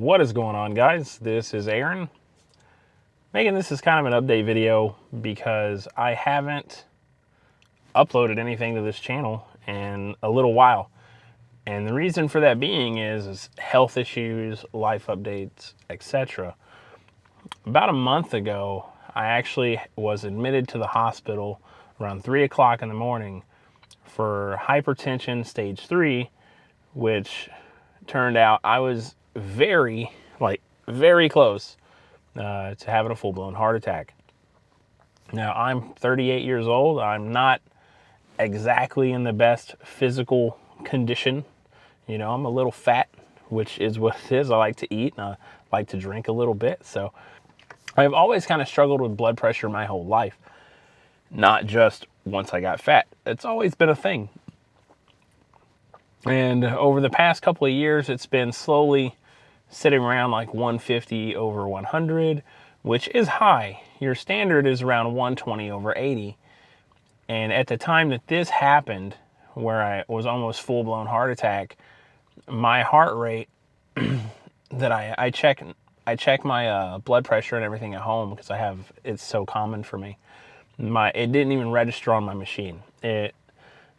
What is going on, guys? This is Aaron. Making this is kind of an update video because I haven't uploaded anything to this channel in a little while. And the reason for that being is health issues, life updates, etc. About a month ago, I actually was admitted to the hospital around 3 o'clock in the morning for hypertension stage 3, which turned out I was very close to having a full-blown heart attack. Now, I'm 38 years old. I'm not exactly in the best physical condition. You know, I'm a little fat, which is what it is. I like to eat and I like to drink a little bit. So I've always kind of struggled with blood pressure my whole life, not just once I got fat. It's always been a thing. And over the past couple of years, it's been slowly sitting around like 150 over 100, which is high. Your standard is around 120 over 80. And at the time that this happened, where I was almost full-blown heart attack, my heart rate that I check my blood pressure and everything at home because it's so common for me. It didn't even register on my machine.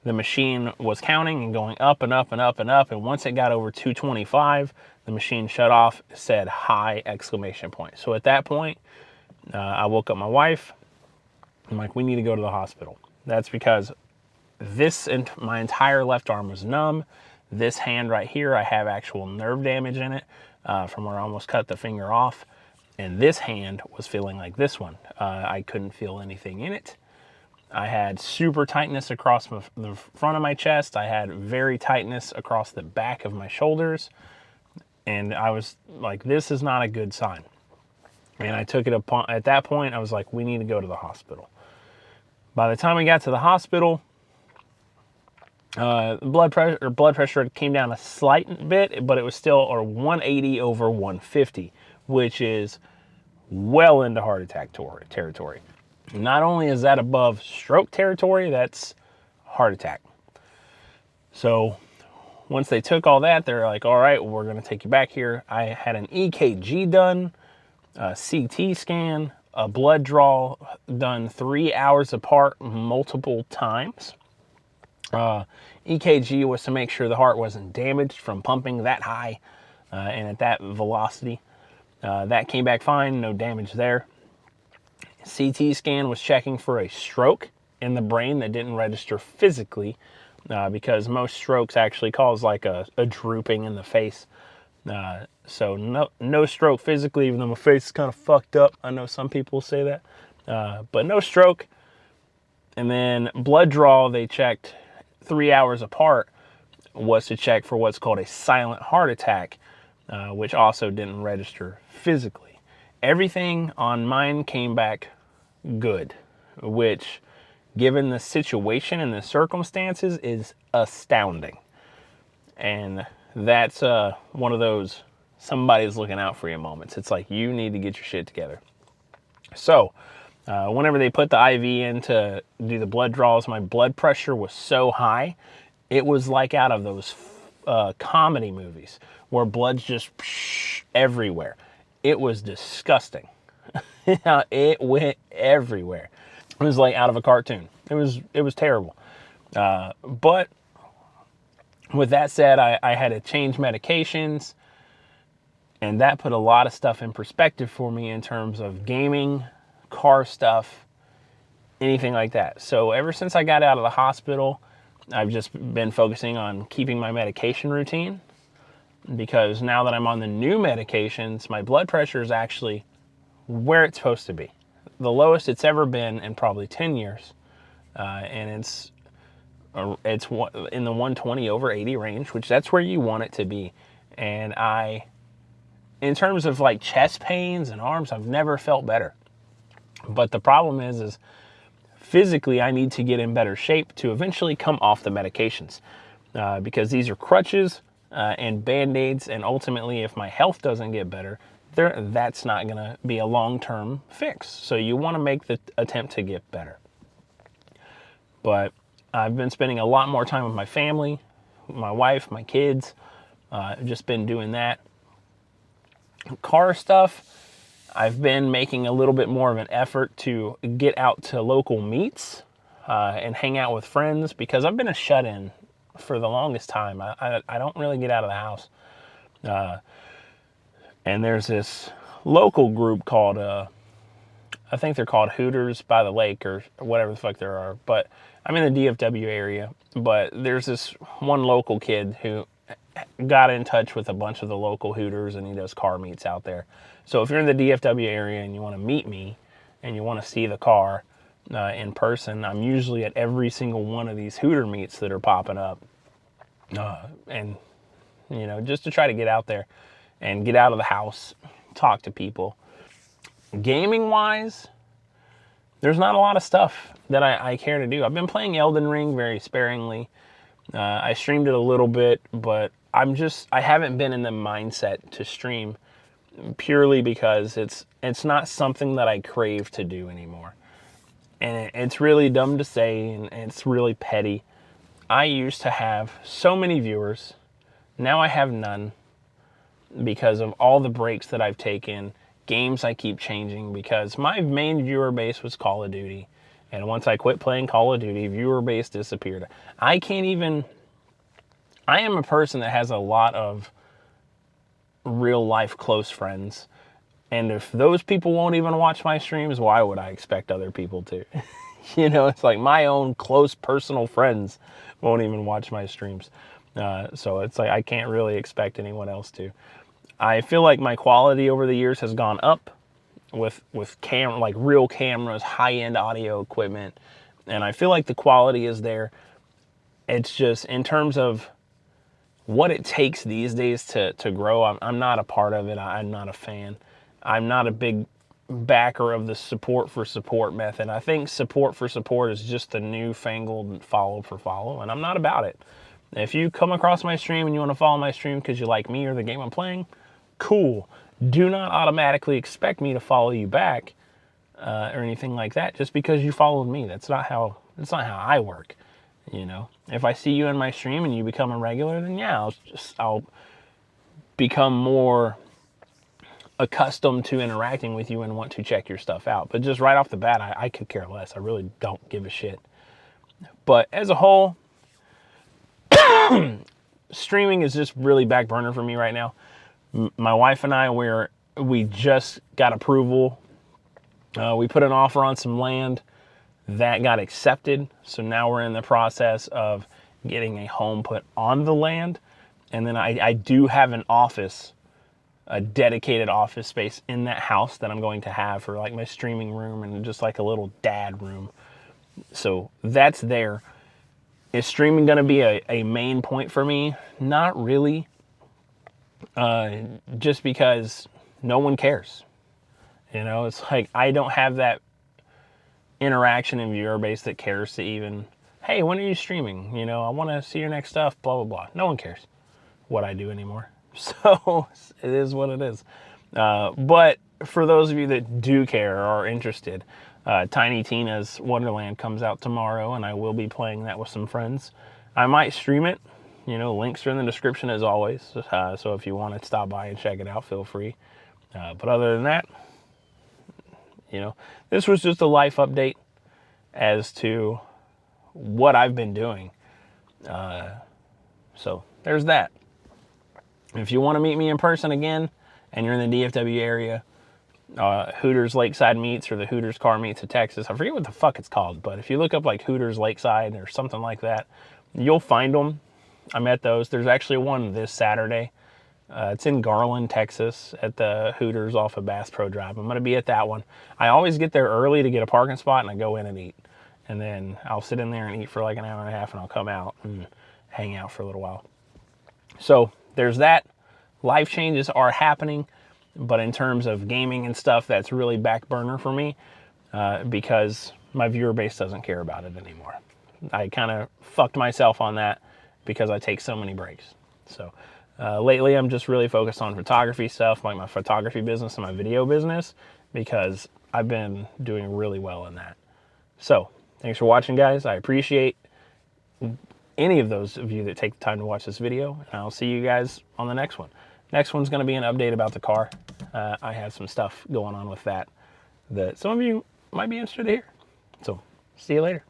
The machine was counting and going up and up and up and up, and once it got over 225, the machine shut off, said high exclamation point. So at that point, I woke up my wife. I'm like, we need to go to the hospital. That's because my entire left arm was numb. This hand right here, I have actual nerve damage in it from where I almost cut the finger off. And this hand was feeling like this one. I couldn't feel anything in it. I had super tightness across the front of my chest. I had very tightness across the back of my shoulders. And I was like, this is not a good sign. And I took it upon, at that point, I was like, we need to go to the hospital. By the time we got to the hospital, blood pressure came down a slight bit, but it was still 180 over 150, which is well into heart attack territory. Not only is that above stroke territory, that's heart attack. So once they took all that, they're like, all right, well, we're going to take you back here. I had an EKG done, a CT scan, a blood draw done 3 hours apart multiple times. EKG was to make sure the heart wasn't damaged from pumping that high and at that velocity. That came back fine, no damage there. CT scan was checking for a stroke in the brain that didn't register physically because most strokes actually cause like a drooping in the face. So no stroke physically, even though my face is kind of fucked up. I know some people say that, but no stroke. And then blood draw, they checked 3 hours apart, was to check for what's called a silent heart attack, which also didn't register physically. Everything on mine came back good, which, given the situation and the circumstances, is astounding. And that's one of those somebody's looking out for you moments. It's like, you need to get your shit together. So whenever they put the IV in to do the blood draws, my blood pressure was so high, it was like out of those comedy movies where blood's just everywhere. It was disgusting. It went everywhere. It was like out of a cartoon. It was terrible. But with that said, I had to change medications, and that put a lot of stuff in perspective for me in terms of gaming, car stuff, anything like that. So ever since I got out of the hospital, I've just been focusing on keeping my medication routine, because now that I'm on the new medications, my blood pressure is actually where it's supposed to be. The lowest it's ever been in probably 10 years. And it's in the 120 over 80 range, which that's where you want it to be. And in terms of like chest pains and arms, I've never felt better. But the problem is physically I need to get in better shape to eventually come off the medications, because these are crutches and band-aids, and ultimately if my health doesn't get better, that's not going to be a long-term fix. So you want to make the attempt to get better. But I've been spending a lot more time with my family, my wife, my kids. I've just been doing that. Car stuff, I've been making a little bit more of an effort to get out to local meets and hang out with friends, because I've been a shut-in for the longest time. I don't really get out of the house. And there's this local group called, I think they're called Hooters by the Lake or whatever the fuck there are. But I'm in the DFW area. But there's this one local kid who got in touch with a bunch of the local Hooters, and he does car meets out there. So if you're in the DFW area and you want to meet me and you want to see the car in person, I'm usually at every single one of these Hooter meets that are popping up. And, you know, just to try to get out there and get out of the house, talk to people. Gaming wise, there's not a lot of stuff that I care to do. I've been playing Elden Ring very sparingly. I streamed it a little bit, but I haven't been in the mindset to stream, purely because it's not something that I crave to do anymore. And it's really dumb to say, and it's really petty. I used to have so many viewers. Now I have none, because of all the breaks that I've taken, games I keep changing, because my main viewer base was Call of Duty. And once I quit playing Call of Duty, viewer base disappeared. I am a person that has a lot of real life close friends. And if those people won't even watch my streams, why would I expect other people to? You know, it's like my own close personal friends won't even watch my streams. So it's like I can't really expect anyone else to. I feel like my quality over the years has gone up with like real cameras, high-end audio equipment, and I feel like the quality is there. It's just in terms of what it takes these days to grow, I'm not a part of it. I'm not a fan. I'm not a big backer of the support for support method. I think support for support is just the newfangled follow for follow, and I'm not about it. If you come across my stream and you want to follow my stream because you like me or the game I'm playing, cool. Do not automatically expect me to follow you back or anything like that just because you followed me. That's not how I work. You know, if I see you in my stream and you become a regular, then yeah, I'll become more accustomed to interacting with you and want to check your stuff out. But just right off the bat, I could care less. I really don't give a shit. But as a whole, streaming is just really back burner for me right now. My wife and I, we just got approval. We put an offer on some land that got accepted. So now we're in the process of getting a home put on the land. And then I do have an office, a dedicated office space in that house that I'm going to have for like my streaming room and just like a little dad room. So that's there. Is streaming going to be a main point for me? Not really. Just because no one cares. You know, it's like I don't have that interaction in viewer base that cares to even, hey, when are you streaming? You know, I want to see your next stuff, blah, blah, blah. No one cares what I do anymore. So it is what it is. But for those of you that do care or are interested, Tiny Tina's Wonderland comes out tomorrow, and I will be playing that with some friends. I might stream it. You know, links are in the description as always. So if you want to stop by and check it out, feel free. But other than that, you know, this was just a life update as to what I've been doing. So there's that. If you want to meet me in person again and you're in the DFW area, Hooters Lakeside Meets or the Hooters Car Meets of Texas, I forget what the fuck it's called, but if you look up like Hooters Lakeside or something like that, you'll find them. I'm at those. There's actually one this Saturday. It's in Garland, Texas, at the Hooters off of Bass Pro Drive. I'm going to be at that one. I always get there early to get a parking spot, and I go in and eat. And then I'll sit in there and eat for like an hour and a half, and I'll come out and hang out for a little while. So there's that. Life changes are happening, but in terms of gaming and stuff, that's really back burner for me because my viewer base doesn't care about it anymore. I kind of fucked myself on that because I take so many breaks. So lately I'm just really focused on photography stuff, like my photography business and my video business, because I've been doing really well in that. So thanks for watching, guys. I appreciate any of those of you that take the time to watch this video, and I'll see you guys on the next one. Next one's going to be an update about the car. I have some stuff going on with that that some of you might be interested to hear. So see you later.